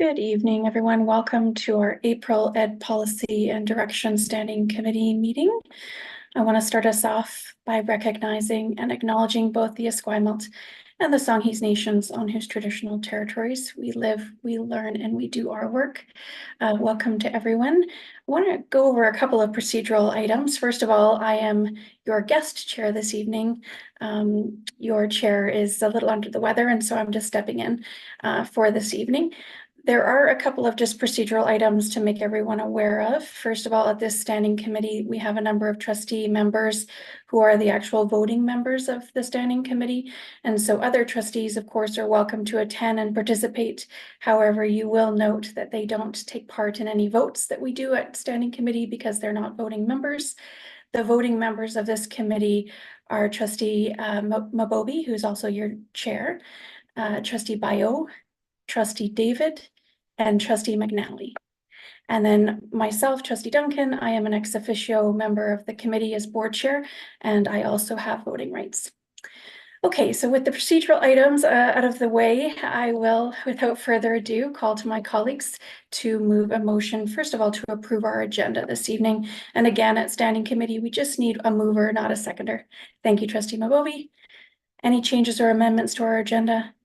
Good evening, everyone. Welcome to our April Ed Policy and Direction Standing Committee meeting. I want to start us off by recognizing and acknowledging both the Esquimalt and the Songhees Nations on whose traditional territories we live, we learn, and we do our work. Welcome to everyone. I want to go over a couple of procedural items. First of all, I am your guest chair this evening. Your chair is a little under the weather, and so I'm just stepping in for this evening. There are a couple of just procedural items to make everyone aware of. First of all, at this standing committee, we have a number of trustee members who are the actual voting members of the standing committee. And so other trustees, of course, are welcome to attend and participate. However, you will note that they don't take part in any votes that we do at standing committee because they're not voting members. The voting members of this committee are Trustee Mabobi, who's also your chair, Trustee Bayo, Trustee David, and Trustee McNally. And then myself, Trustee Duncan, I am an ex officio member of the committee as board chair, and I also have voting rights. Okay, so with the procedural items out of the way, I will, without further ado, call to my colleagues to move a motion, first of all, to approve our agenda this evening. And again, at standing committee, we just need a mover, not a seconder. Thank you, Trustee Mabobi. Any changes or amendments to our agenda?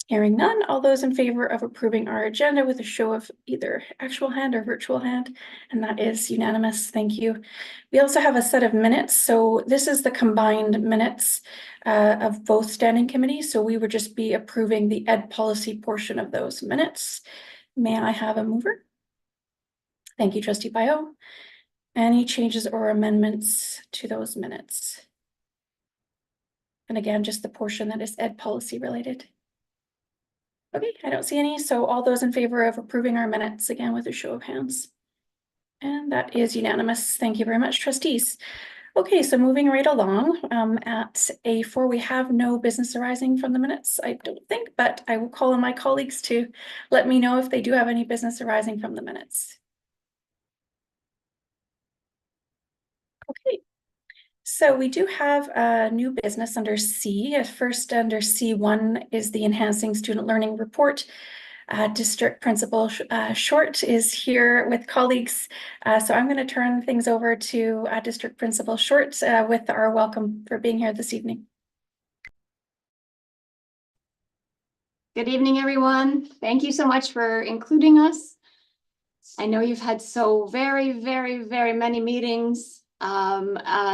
Hearing none, all those in favor of approving our agenda with a show of either actual hand or virtual hand, and that is unanimous. Thank you. We also have a set of minutes. So this is the combined minutes of both standing committees. So we would just be approving the ed policy portion of those minutes. May I have a mover? Thank you, Trustee Bayo. Any changes or amendments to those minutes? And again, just the portion that is ed policy related. Okay, I don't see any. So all those in favor of approving our minutes, again, with a show of hands. And that is unanimous. Thank you very much, trustees. Okay, so moving right along, at A4, we have no business arising from the minutes, I don't think, but I will call on my colleagues to let me know if they do have any business arising from the minutes. Okay. So we do have a new business under C. First, under C1 is the Enhancing Student Learning Report. District Principal Short is here with colleagues. So I'm going to turn things over to District Principal Short with our welcome for being here this evening. Good evening, everyone. Thank you so much for including us. I know you've had so very many meetings.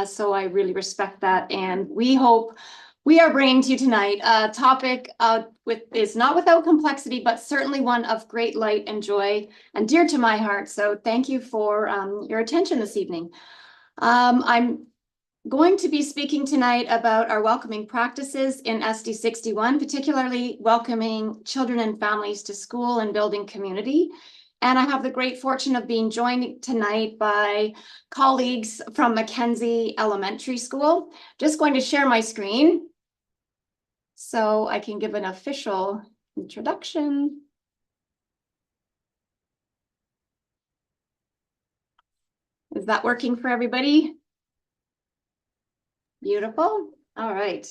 So I really respect that, and we hope we are bringing to you tonight a topic is not without complexity, but certainly one of great light and joy and dear to my heart. So thank you for your attention this evening. I'm going to be speaking tonight about our welcoming practices in SD 61, particularly welcoming children and families to school and building community. And I have the great fortune of being joined tonight by colleagues from Mackenzie Elementary School. Just going to share my screen so I can give an official introduction. Is that working for everybody? Beautiful. All right.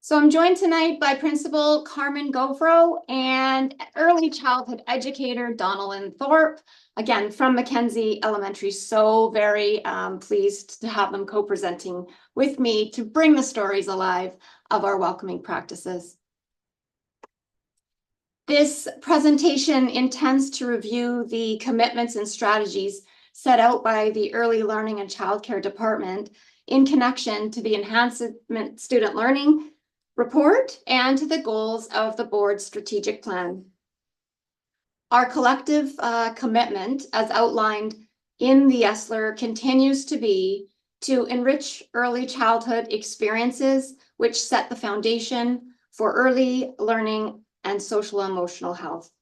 So I'm joined tonight by Principal Carmen Govro and early childhood educator Donalyn Thorpe, again from Mackenzie Elementary. So very pleased to have them co-presenting with me to bring the stories alive of our welcoming practices. This presentation intends to review the commitments and strategies set out by the Early Learning and Childcare Department in connection to the Enhancement Student Learning Report and to the goals of the board's strategic plan. Our collective commitment, as outlined in the ESLR, continues to be to enrich early childhood experiences which set the foundation for early learning and social and emotional health.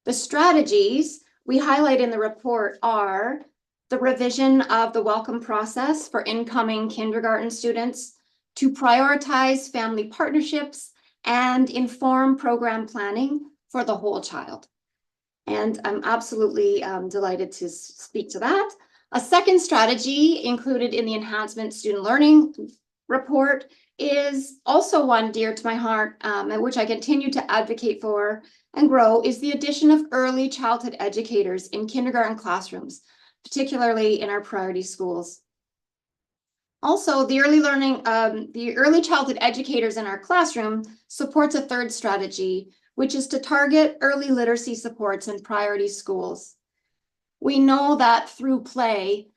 The strategies we highlight in the report are the revision of the welcome process for incoming kindergarten students, to prioritize family partnerships and inform program planning for the whole child. And I'm absolutely delighted to speak to that. A second strategy included in the Enhancement Student Learning Report is also one dear to my heart, and which I continue to advocate for and grow, is the addition of early childhood educators in kindergarten classrooms, particularly in our priority schools. Also, the early childhood educators in our classroom supports a third strategy, which is to target early literacy supports in priority schools. We know that through play,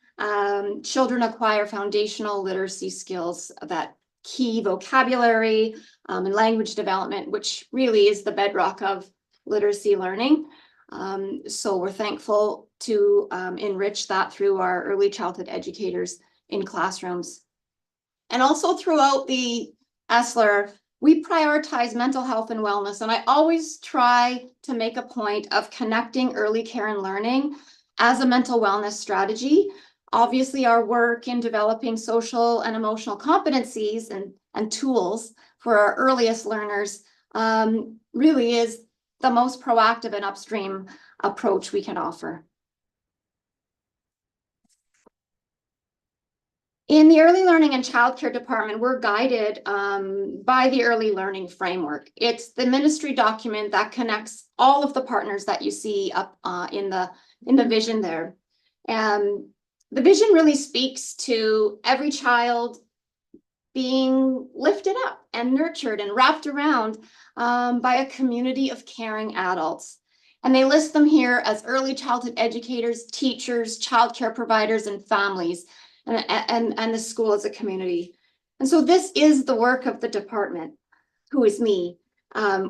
children acquire foundational literacy skills, that key vocabulary and language development, which really is the bedrock of literacy learning. So we're thankful to enrich that through our early childhood educators in classrooms. And also throughout the ESLR, we prioritize mental health and wellness, and I always try to make a point of connecting early care and learning as a mental wellness strategy. Obviously, our work in developing social and emotional competencies and tools for our earliest learners really is the most proactive and upstream approach we can offer. In the Early Learning and Childcare Department, we're guided by the Early Learning Framework. It's the ministry document that connects all of the partners that you see up in the vision there. And the vision really speaks to every child being lifted up and nurtured and wrapped around by a community of caring adults. And they list them here as early childhood educators, teachers, childcare providers, and families, and the school as a community. And so this is the work of the department, who is me,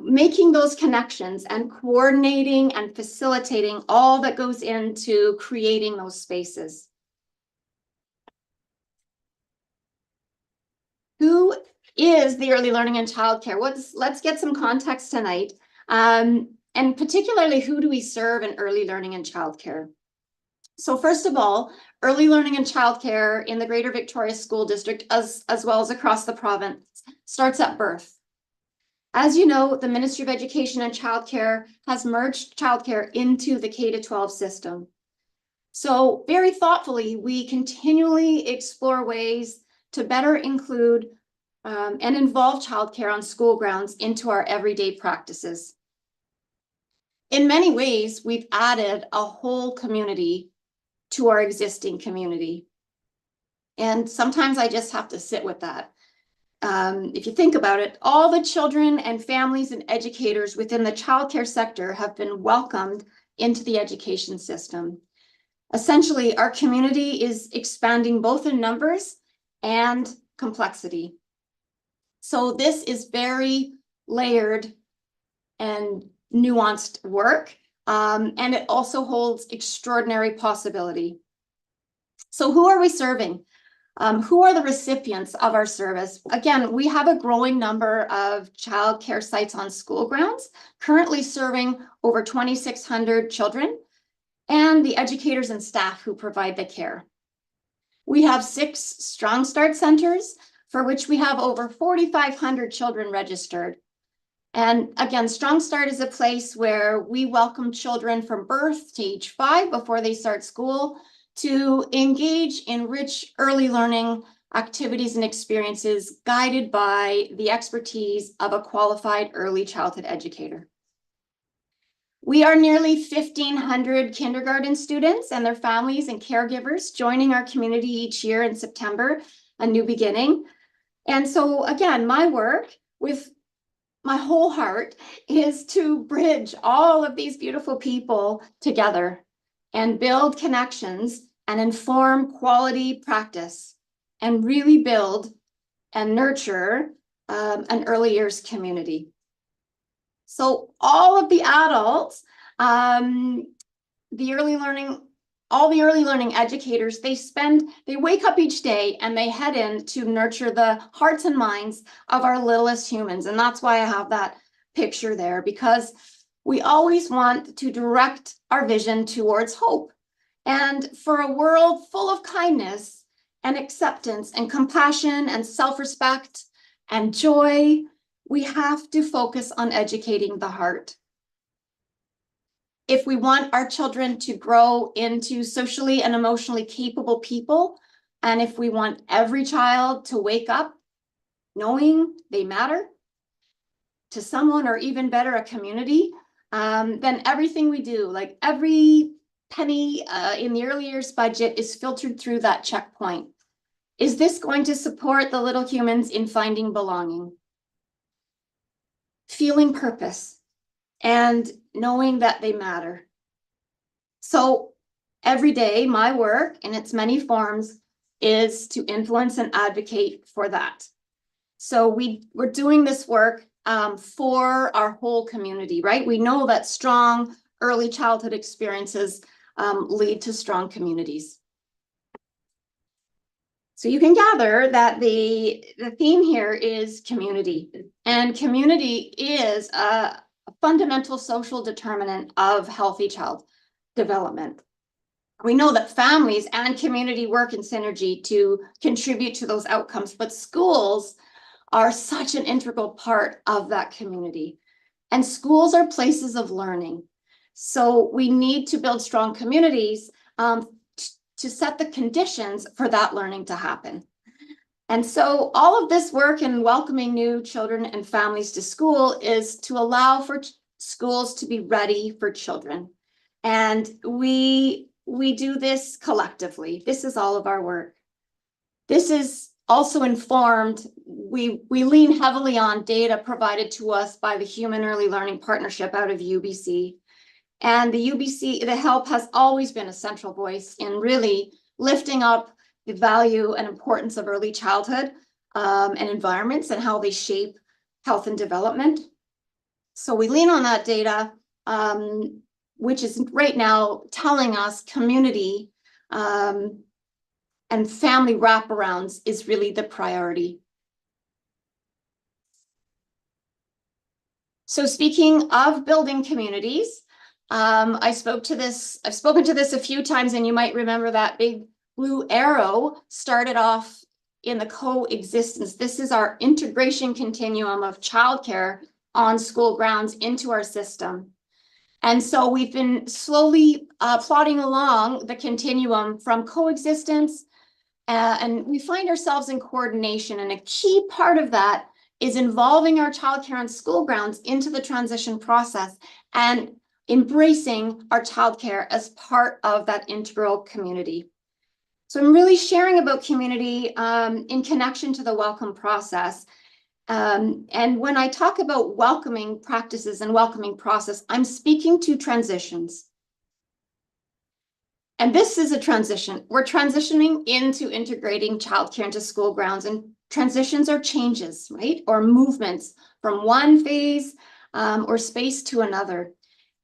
making those connections and coordinating and facilitating all that goes into creating those spaces. Who is the Early Learning and Childcare? Let's get some context tonight. And particularly, who do we serve in early learning and childcare? So first of all, early learning and childcare in the Greater Victoria School District, as well as across the province, starts at birth. As you know, the Ministry of Education and Childcare has merged childcare into the K-12 system. So very thoughtfully, we continually explore ways to better include and involve childcare on school grounds into our everyday practices. In many ways, we've added a whole community to our existing community. And sometimes I just have to sit with that. If you think about it, all the children and families and educators within the childcare sector have been welcomed into the education system. Essentially, our community is expanding both in numbers and complexity. So this is very layered and nuanced work, and it also holds extraordinary possibility. So who are we serving? Who are the recipients of our service? Again, we have a growing number of childcare sites on school grounds, currently serving over 2,600 children, and the educators and staff who provide the care. We have 6 Strong Start centers, for which we have over 4,500 children registered. And again, Strong Start is a place where we welcome children from birth to age 5 before they start school to engage in rich early learning activities and experiences guided by the expertise of a qualified early childhood educator. We are nearly 1,500 kindergarten students and their families and caregivers joining our community each year in September, a new beginning. And so again, my work with my whole heart is to bridge all of these beautiful people together and build connections and inform quality practice and really build and nurture an early years community. So all of the adults, all the early learning educators, they wake up each day and they head in to nurture the hearts and minds of our littlest humans. And that's why I have that picture there, because we always want to direct our vision towards hope. And for a world full of kindness and acceptance and compassion and self-respect and joy, we have to focus on educating the heart. If we want our children to grow into socially and emotionally capable people, and if we want every child to wake up knowing they matter to someone, or even better, a community, then everything we do, like every penny in the early years budget, is filtered through that checkpoint. Is this going to support the little humans in finding belonging, feeling purpose, and knowing that they matter? So every day, my work in its many forms is to influence and advocate for that. So we're doing this work for our whole community, right? We know that strong early childhood experiences lead to strong communities. So you can gather that the theme here is community, and community is a fundamental social determinant of healthy child development. We know that families and community work in synergy to contribute to those outcomes, but schools are such an integral part of that community. And schools are places of learning. So we need to build strong communities to set the conditions for that learning to happen. And so all of this work in welcoming new children and families to school is to allow for schools to be ready for children. And we do this collectively. This is all of our work. This is also informed, we lean heavily on data provided to us by the Human Early Learning Partnership out of UBC. And the UBC, the HELP has always been a central voice in really lifting up the value and importance of early childhood and environments and how they shape health and development. So we lean on that data, which is right now telling us community and family wraparounds is really the priority. So speaking of building communities, I've spoken to this a few times, and you might remember that big blue arrow started off in the coexistence. This is our integration continuum of childcare on school grounds into our system. And so we've been slowly plodding along the continuum from coexistence, and we find ourselves in coordination. And a key part of that is involving our childcare on school grounds into the transition process and embracing our childcare as part of that integral community. So I'm really sharing about community in connection to the welcome process. And when I talk about welcoming practices and welcoming process, I'm speaking to transitions. And this is a transition. We're transitioning into integrating childcare into school grounds, and transitions are changes, right? Or movements from one phase or space to another.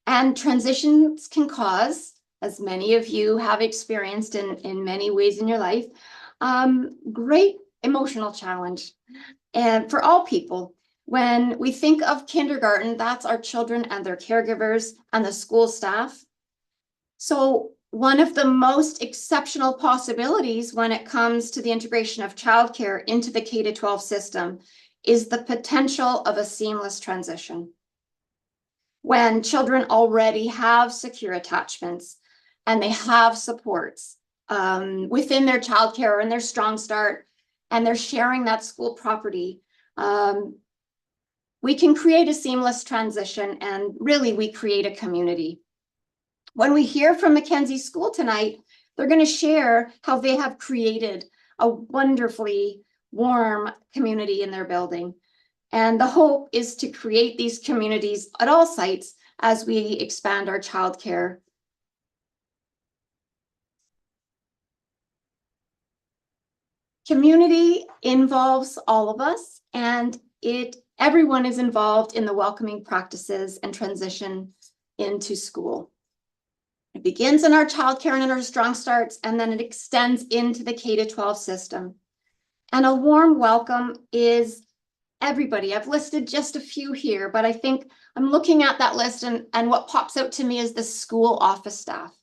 And transitions can cause, as many of you have experienced in many ways in your life, great emotional challenge. And for all people, when we think of kindergarten, that's our children and their caregivers and the school staff. So one of the most exceptional possibilities when it comes to the integration of childcare into the K-12 system is the potential of a seamless transition. When children already have secure attachments and they have supports within their childcare and their Strong Start, and they're sharing that school property, we can create a seamless transition, and really we create a community. When we hear from Mackenzie School tonight, they're going to share how they have created a wonderfully warm community in their building. And the hope is to create these communities at all sites as we expand our childcare. Community involves all of us, and everyone is involved in the welcoming practices and transition into school. It begins in our childcare and in our Strong Starts, and then it extends into the K-12 system. And a warm welcome is everybody. I've listed just a few here, but I think I'm looking at that list, and what pops out to me is the school office staff.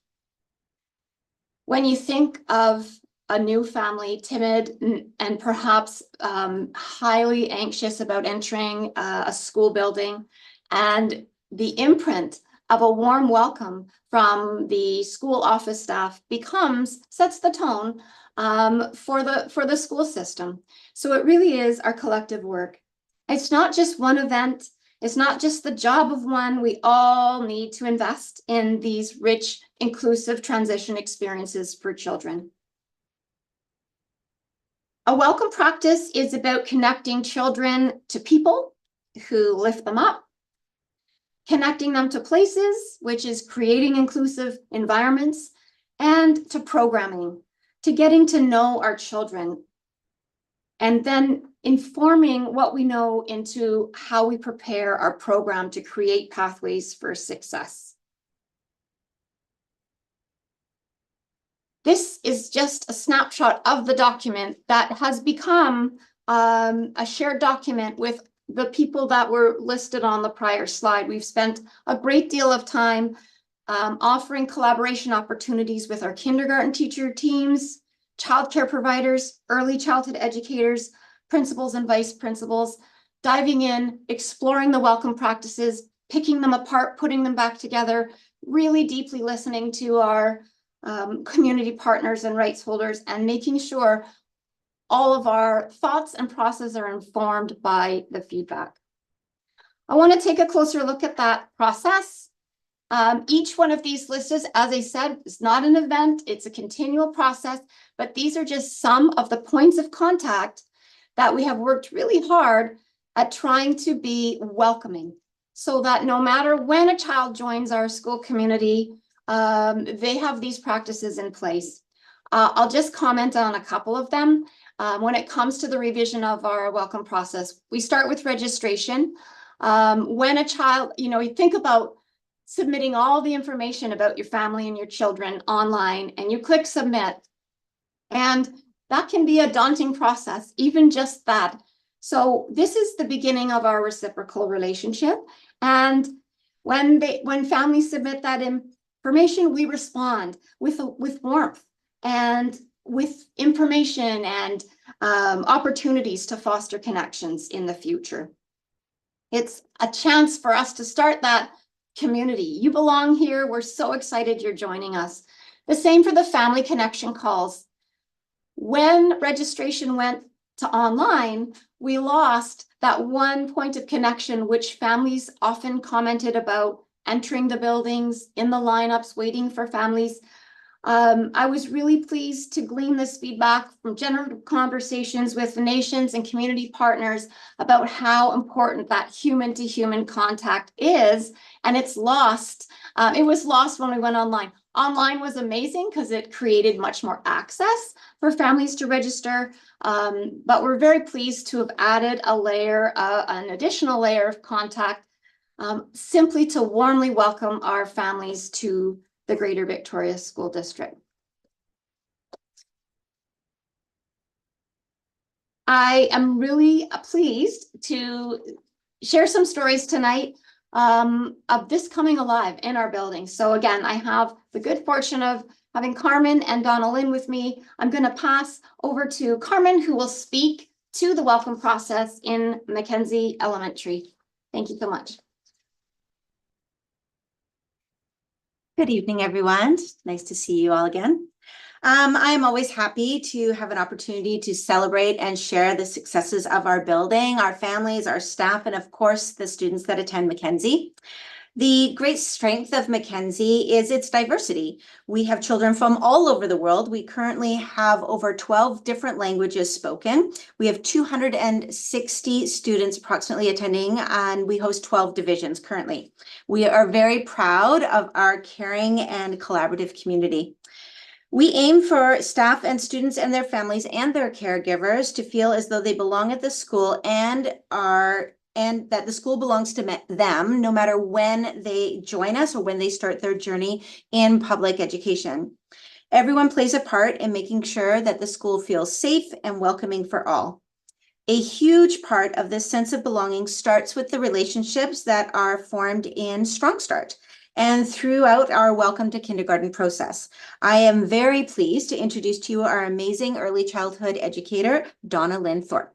When you think of a new family, timid and perhaps highly anxious about entering a school building, and the imprint of a warm welcome from the school office staff sets the tone for the school system. So it really is our collective work. It's not just one event. It's not just the job of one. We all need to invest in these rich, inclusive transition experiences for children. A welcome practice is about connecting children to people who lift them up, connecting them to places, which is creating inclusive environments, and to programming, to getting to know our children, and then informing what we know into how we prepare our program to create pathways for success. This is just a snapshot of the document that has become a shared document with the people that were listed on the prior slide. We've spent a great deal of time offering collaboration opportunities with our kindergarten teacher teams, childcare providers, early childhood educators, principals and vice principals, diving in, exploring the welcome practices, picking them apart, putting them back together, really deeply listening to our community partners and rights holders, and making sure all of our thoughts and processes are informed by the feedback. I want to take a closer look at that process. Each one of these lists, as I said, is not an event, it's a continual process, but these are just some of the points of contact that we have worked really hard at trying to be welcoming, so that no matter when a child joins our school community, they have these practices in place. I'll just comment on a couple of them. When it comes to the revision of our welcome process, we start with registration. When a child, you think about submitting all the information about your family and your children online, and you click submit. And that can be a daunting process, even just that. So this is the beginning of our reciprocal relationship. And when families submit that information, we respond with warmth and with information and opportunities to foster connections in the future. It's a chance for us to start that community. You belong here. We're so excited you're joining us. The same for the family connection calls. When registration went to online, we lost that one point of connection, which families often commented about entering the buildings, in the lineups, waiting for families. I was really pleased to glean this feedback from general conversations with the nations and community partners about how important that human-to-human contact is, and it's lost. It was lost when we went online. Online was amazing because it created much more access for families to register, but we're very pleased to have added a layer, an additional layer of contact, simply to warmly welcome our families to the Greater Victoria School District. I am really pleased to share some stories tonight of this coming alive in our building. So again, I have the good fortune of having Carmen and Donna Lynn with me. I'm going to pass over to Carmen, who will speak to the welcome process in Mackenzie Elementary. Thank you so much. Good evening, everyone. Nice to see you all again. I am always happy to have an opportunity to celebrate and share the successes of our building, our families, our staff, and of course, the students that attend Mackenzie. The great strength of Mackenzie is its diversity. We have children from all over the world. We currently have over 12 different languages spoken. We have 260 students approximately attending, and we host 12 divisions currently. We are very proud of our caring and collaborative community. We aim for staff and students and their families and their caregivers to feel as though they belong at the school and that the school belongs to them, no matter when they join us or when they start their journey in public education. Everyone plays a part in making sure that the school feels safe and welcoming for all. A huge part of this sense of belonging starts with the relationships that are formed in Strong Start and throughout our Welcome to Kindergarten process. I am very pleased to introduce to you our amazing early childhood educator, Donna Lynn Thorpe.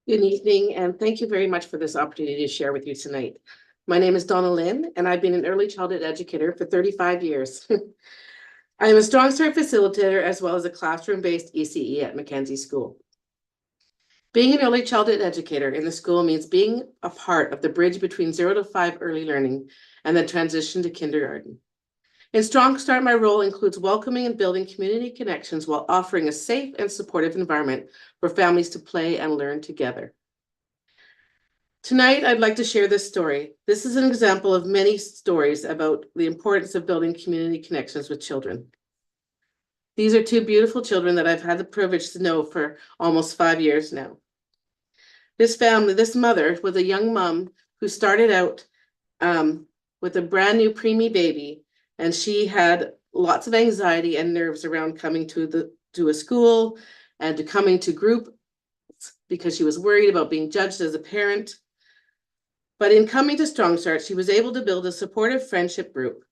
Good evening, and thank you very much for this opportunity to share with you tonight. My name is Donna Lynn, and I've been an early childhood educator for 35 years. I am a Strong Start facilitator as well as a classroom-based ECE at Mackenzie School. Being an early childhood educator in the school means being a part of the bridge between 0 to 5 early learning and the transition to kindergarten. In Strong Start, my role includes welcoming and building community connections while offering a safe and supportive environment for families to play and learn together. Tonight, I'd like to share this story. This is an example of many stories about the importance of building community connections with children. These are two beautiful children that I've had the privilege to know for almost 5 years now. This family, this mother was a young mom who started out with a brand new preemie baby, and she had lots of anxiety and nerves around coming to a school and to coming to group because she was worried about being judged as a parent. But in coming to Strong Start, she was able to build a supportive friendship group,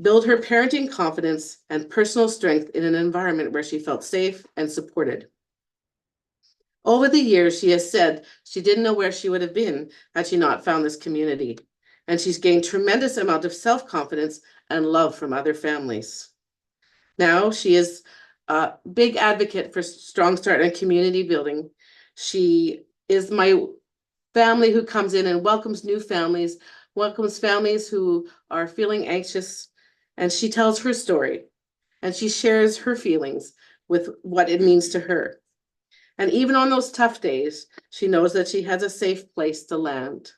build her parenting confidence and personal strength in an environment where she felt safe and supported. Over the years, she has said she didn't know where she would have been had she not found this community. And she's gained tremendous amount of self-confidence and love from other families. Now she is a big advocate for Strong Start and community building. She is my family who comes in and welcomes new families, welcomes families who are feeling anxious, and she tells her story and she shares her feelings with what it means to her. And even on those tough days, she knows that she has a safe place to land.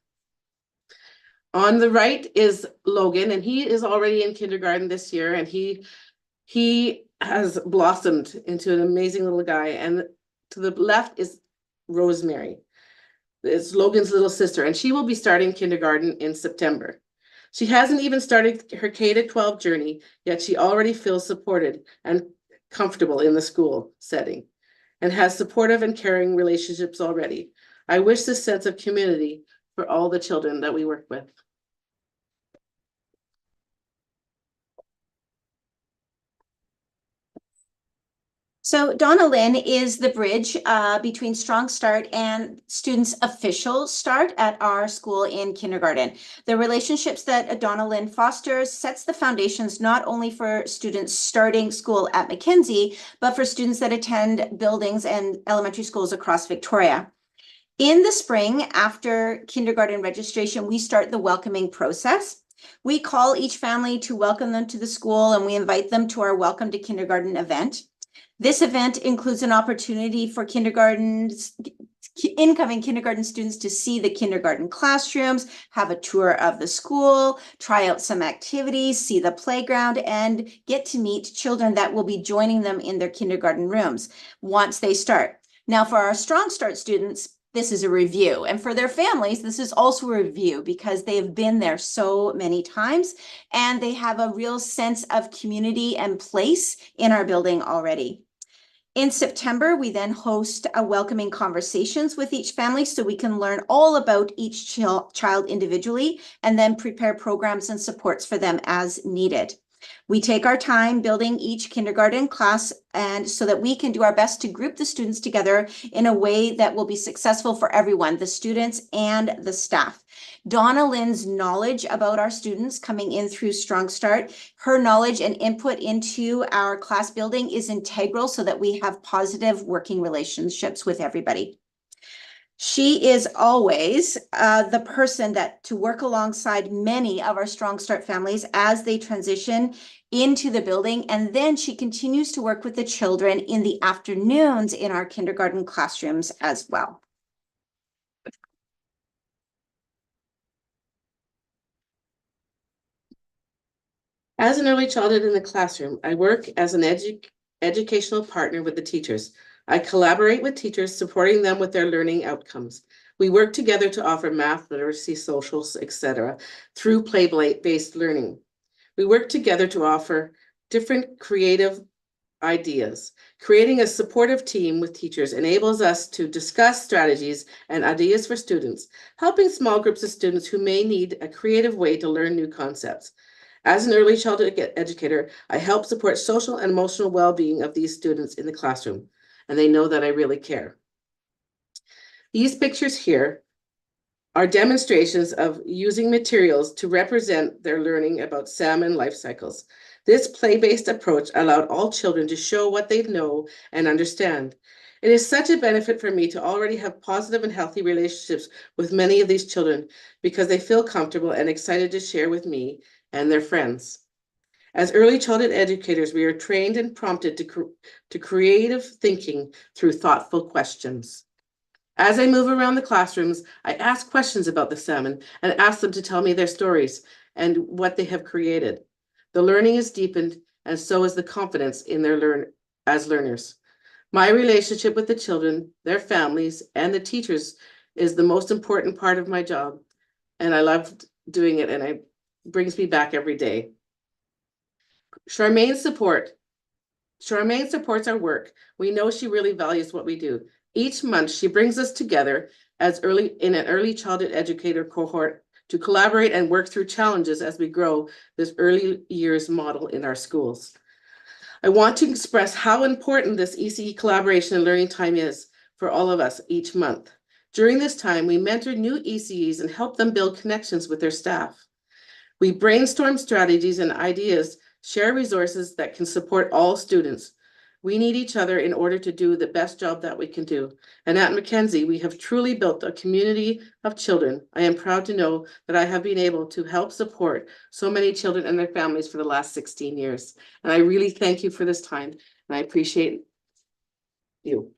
On the right is Logan, and he is already in kindergarten this year, and he has blossomed into an amazing little guy. And to the left is Rosemary. It's Logan's little sister, and she will be starting kindergarten in September. She hasn't even started her K-12 journey, yet she already feels supported and comfortable in the school setting and has supportive and caring relationships already. I wish this sense of community for all the children that we work with. So Donna Lynn is the bridge between Strong Start and students' official start at our school in kindergarten. The relationships that Donna Lynn fosters sets the foundations not only for students starting school at Mackenzie, but for students that attend buildings and elementary schools across Victoria. In the spring, after kindergarten registration, we start the welcoming process. We call each family to welcome them to the school, and we invite them to our Welcome to Kindergarten event. This event includes an opportunity for incoming kindergarten students to see the kindergarten classrooms, have a tour of the school, try out some activities, see the playground, and get to meet children that will be joining them in their kindergarten rooms once they start. Now, for our Strong Start students, this is a review. And for their families, this is also a review because they have been there so many times and they have a real sense of community and place in our building already. In September, we then host a welcoming conversations with each family so we can learn all about each child individually and then prepare programs and supports for them as needed. We take our time building each kindergarten class and so that we can do our best to group the students together in a way that will be successful for everyone, the students and the staff. Donna Lynn's knowledge about our students coming in through Strong Start, her knowledge and input into our class building is integral so that we have positive working relationships with everybody. She is always the person to work alongside many of our Strong Start families as they transition into the building. And then she continues to work with the children in the afternoons in our kindergarten classrooms as well. As an early childhood in the classroom, I work as an educational partner with the teachers. I collaborate with teachers, supporting them with their learning outcomes. We work together to offer math, literacy, socials, etc. through play-based learning. We work together to offer different creative ideas. Creating a supportive team with teachers enables us to discuss strategies and ideas for students, helping small groups of students who may need a creative way to learn new concepts. As an early childhood educator, I help support social and emotional well-being of these students in the classroom, and they know that I really care. These pictures here are demonstrations of using materials to represent their learning about salmon life cycles. This play-based approach allowed all children to show what they know and understand. It is such a benefit for me to already have positive and healthy relationships with many of these children because they feel comfortable and excited to share with me and their friends. As early childhood educators, we are trained and prompted to creative thinking through thoughtful questions. As I move around the classrooms, I ask questions about the salmon and ask them to tell me their stories and what they have created. The learning is deepened, and so is the confidence in their learners. My relationship with the children, their families, and the teachers is the most important part of my job, and I loved doing it, and it brings me back every day. Charmaine supports our work. We know she really values what we do. Each month, she brings us together in an early childhood educator cohort to collaborate and work through challenges as we grow this early years model in our schools. I want to express how important this ECE collaboration and learning time is for all of us each month. During this time, we mentor new ECEs and help them build connections with their staff. We brainstorm strategies and ideas, share resources that can support all students. We need each other in order to do the best job that we can do. And at Mackenzie, we have truly built a community of children. I am proud to know that I have been able to help support so many children and their families for the last 16 years. And I really thank you for this time, and I appreciate you.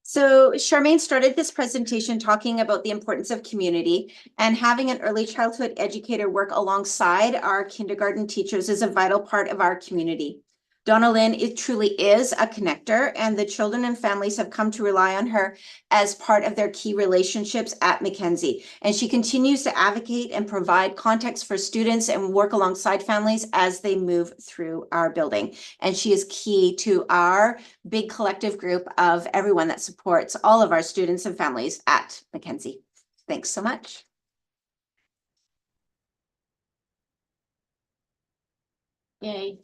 So Charmaine started this presentation talking about the importance of community, and having an early childhood educator work alongside our kindergarten teachers is a vital part of our community. Donna Lynn truly is a connector, and the children and families have come to rely on her as part of their key relationships at Mackenzie. And she continues to advocate and provide context for students and work alongside families as they move through our building. And she is key to our big collective group of everyone that supports all of our students and families at Mackenzie. Thanks so much. Yay.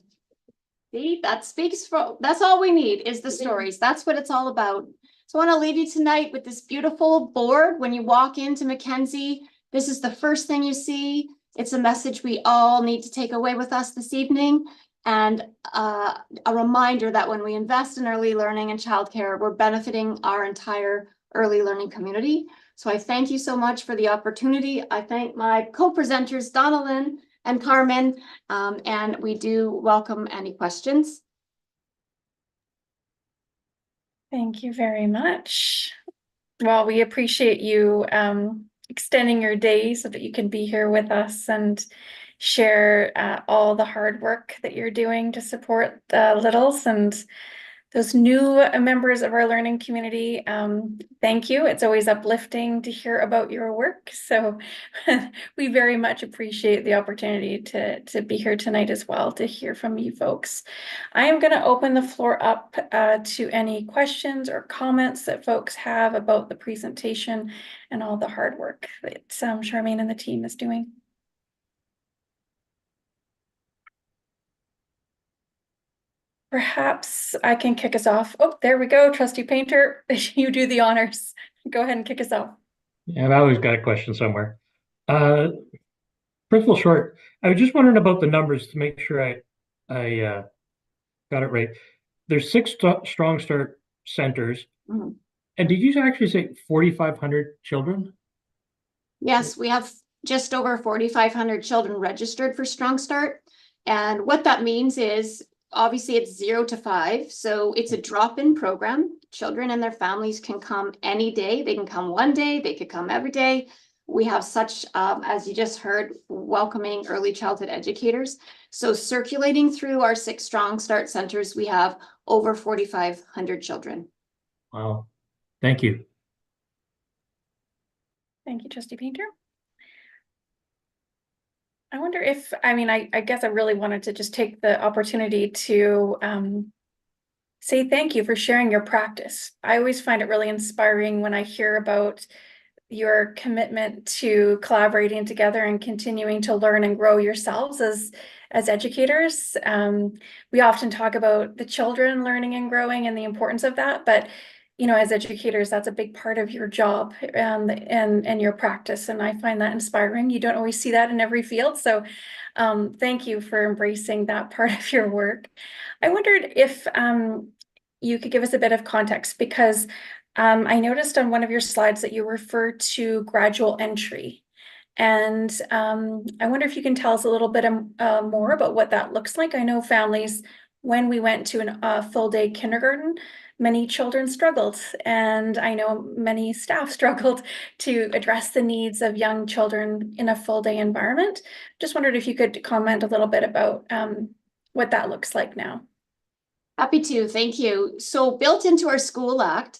See, that's all we need is the stories. That's what it's all about. So I want to leave you tonight with this beautiful board. When you walk into Mackenzie, this is the first thing you see. It's a message we all need to take away with us this evening. And a reminder that when we invest in early learning and childcare, we're benefiting our entire early learning community. So I thank you so much for the opportunity. I thank my co-presenters, Donna Lynn and Carmen, and we do welcome any questions. Thank you very much. Well, we appreciate you extending your day so that you can be here with us and share all the hard work that you're doing to support the littles and those new members of our learning community. Thank you. It's always uplifting to hear about your work. So we very much appreciate the opportunity to be here tonight as well, to hear from you folks. I am going to open the floor up to any questions or comments that folks have about the presentation and all the hard work that Charmaine and the team is doing. Perhaps I can kick us off. Oh, there we go. Trustee Painter, you do the honors. Go ahead and kick us off. Yeah, I've always got a question somewhere. Principal Short, I was just wondering about the numbers to make sure I got it right. There's 6 Strong Start centers. Mm-hmm. And did you actually say 4,500 children? Yes, we have just over 4,500 children registered for Strong Start. And what that means is, obviously it's 0 to 5. So it's a drop-in program. Children and their families can come any day. They can come one day, they could come every day. We have such, as you just heard, welcoming early childhood educators. So circulating through our 6 Strong Start centers, we have over 4,500 children. Wow. Thank you. Thank you, Trustee Painter. I wonder if, I guess I really wanted to just take the opportunity to say thank you for sharing your practice. I always find it really inspiring when I hear about your commitment to collaborating together and continuing to learn and grow yourselves as educators. We often talk about the children learning and growing and the importance of that, but as educators, that's a big part of your job and your practice. And I find that inspiring. You don't always see that in every field. So thank you for embracing that part of your work. I wondered if you could give us a bit of context, because I noticed on one of your slides that you refer to gradual entry. And I wonder if you can tell us a little bit more about what that looks like. I know families, when we went to a full day kindergarten, many children struggled, and I know many staff struggled to address the needs of young children in a full day environment. Just wondered if you could comment a little bit about what that looks like now. Happy to, thank you. So built into our school act,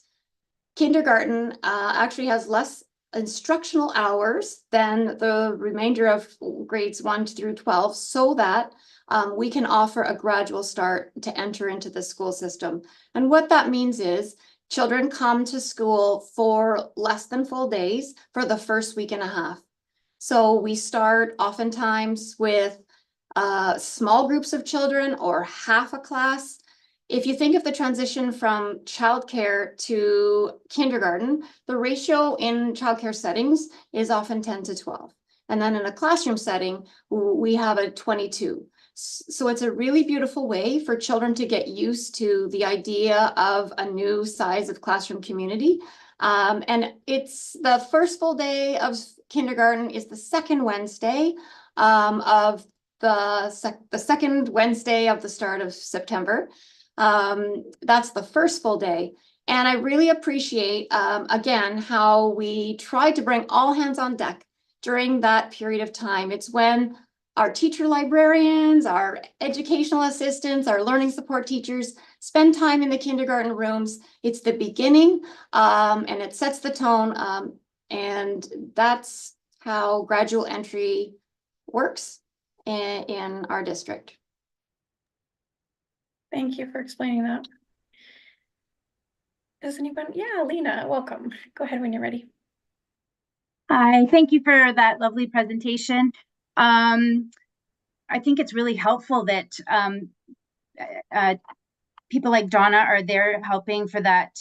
kindergarten actually has less instructional hours than the remainder of grades 1 through 12, so that we can offer a gradual start to enter into the school system. And what that means is children come to school for less than full days for the first week and a half. So we start oftentimes with small groups of children or half a class. If you think of the transition from childcare to kindergarten, the ratio in childcare settings is often 10 to 12. And then in a classroom setting, we have a 22. So it's a really beautiful way for children to get used to the idea of a new size of classroom community. And it's the first full day of kindergarten is the second Wednesday of the second Wednesday of the start of September. That's the first full day. And I really appreciate, again, how we try to bring all hands on deck during that period of time. It's when our teacher librarians, our educational assistants, our learning support teachers spend time in the kindergarten rooms. It's the beginning, and it sets the tone. And that's how gradual entry works in our district. Thank you for explaining that. Does anyone? Yeah, Lena, welcome. Go ahead when you're ready. Hi, thank you for that lovely presentation. I think it's really helpful that people like Donna are there helping for that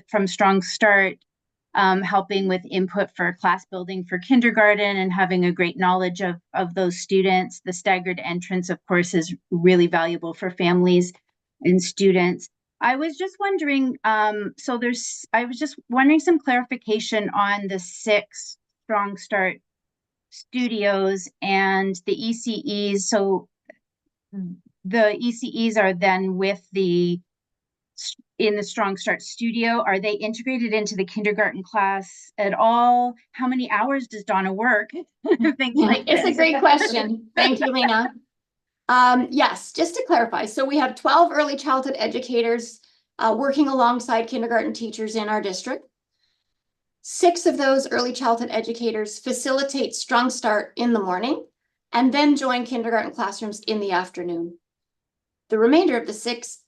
from Strong Start, helping with input for class building for kindergarten and having a great knowledge of those students. The staggered entrance, of course, is really valuable for families and students. I was just wondering, I was just wondering some clarification on the 6 Strong Start studios and the ECEs. So the ECEs are then in the Strong Start studio. Are they integrated into the kindergarten class at all? How many hours does Donna work? Things like It's this. a great question. Thank you, Lena. Yes, just to clarify, so we have 12 early childhood educators working alongside kindergarten teachers in our district. 6 of those early childhood educators facilitate Strong Start in the morning and then join kindergarten classrooms in the afternoon. The remainder of the 6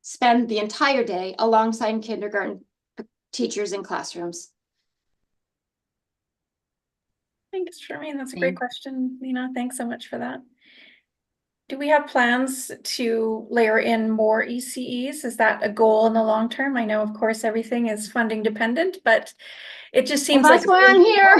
spend the entire day alongside kindergarten teachers in classrooms. Thanks, Charmaine. That's a great question, Lena. Thanks so much for that. Do we have plans to layer in more ECEs? Is that a goal in the long term? I know, of course, everything is funding dependent, but it just seems that's like why I'm here.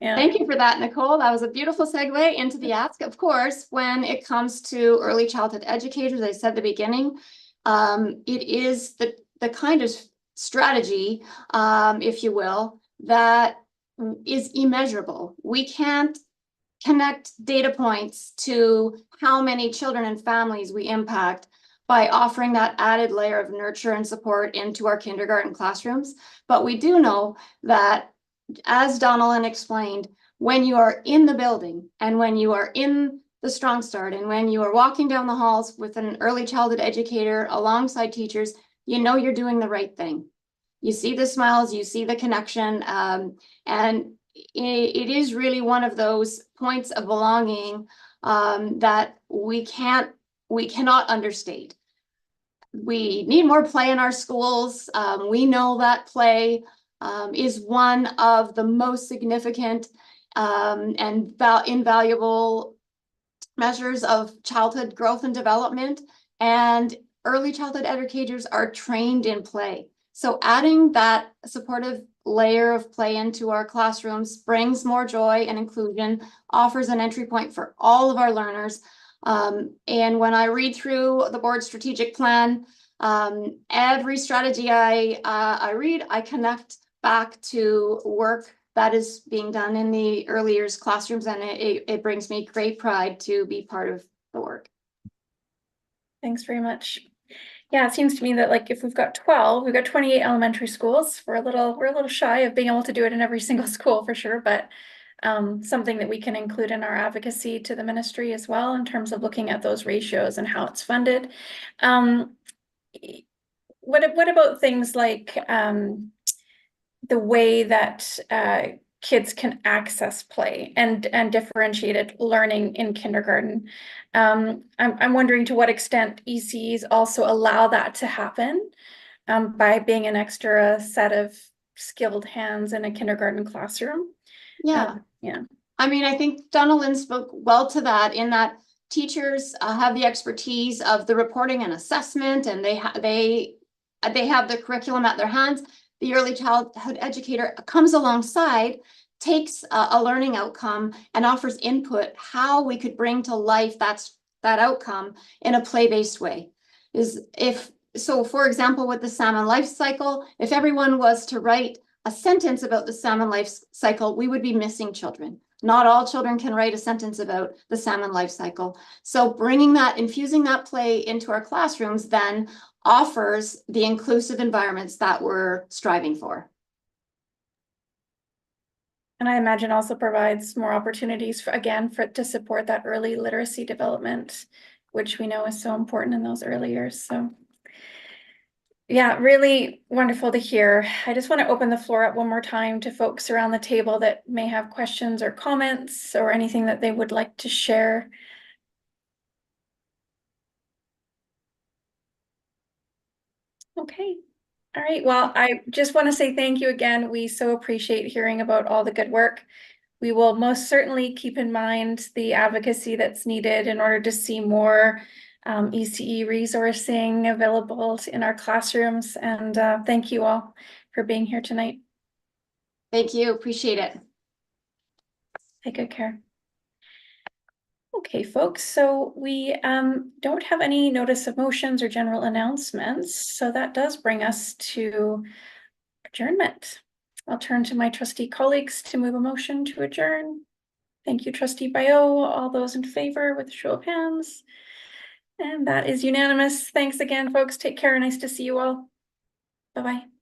Yeah. Thank you for that, Nicole. That was a beautiful segue into the ask. Of course, when it comes to early childhood educators, I said at the beginning, it is the kind of strategy, if you will, that is immeasurable. We can't connect data points to how many children and families we impact by offering that added layer of nurture and support into our kindergarten classrooms. But we do know that, as Donalyn explained, when you are in the building and when you are in the Strong Start and when you are walking down the halls with an early childhood educator alongside teachers, you know you're doing the right thing. You see the smiles, you see the connection, and it is really one of those points of belonging that we cannot understate. We need more play in our schools. We know that play is one of the most significant and invaluable measures of childhood growth and development. And early childhood educators are trained in play. So adding that supportive layer of play into our classrooms brings more joy and inclusion, offers an entry point for all of our learners. And when I read through the board strategic plan, every strategy I read, I connect back to work that is being done in the early years classrooms, and it brings me great pride to be part of the work. Thanks very much. Yeah, it seems to me that like if we've got 12, we've got 28 elementary schools. We're a little shy of being able to do it in every single school for sure, but something that we can include in our advocacy to the ministry as well in terms of looking at those ratios and how it's funded. What about things like the way that kids can access play and differentiated learning in kindergarten? I'm wondering to what extent ECEs also allow that to happen by being an extra set of skilled hands in a kindergarten classroom. Yeah. Yeah. I mean, I think Donalyn spoke well to that in that teachers have the expertise of the reporting and assessment, and they have the curriculum at their hands. The early childhood educator comes alongside, takes a learning outcome and offers input how we could bring to life that outcome in a play-based way. So for example, with the salmon life cycle, if everyone was to write a sentence about the salmon life cycle, we would be missing children. Not all children can write a sentence about the salmon life cycle. So infusing that play into our classrooms then offers the inclusive environments that we're striving for. And I imagine also provides more opportunities to support that early literacy development, which we know is so important in those early years. So yeah, really wonderful to hear. I just want to open the floor up one more time to folks around the table that may have questions or comments or anything that they would like to share. Okay. All right. Well, I just want to say thank you again. We so appreciate hearing about all the good work. We will most certainly keep in mind the advocacy that's needed in order to see more ECE resourcing available in our classrooms. And thank you all for being here tonight. Thank you. Appreciate it. Take good care. Okay, folks, so we don't have any notice of motions or general announcements. So that does bring us to adjournment. I'll turn to my trustee colleagues to move a motion to adjourn. Thank you, Trustee Bayo. All those in favor with a show of hands. And that is unanimous. Thanks again, folks. Take care. Nice to see you all. Bye-bye.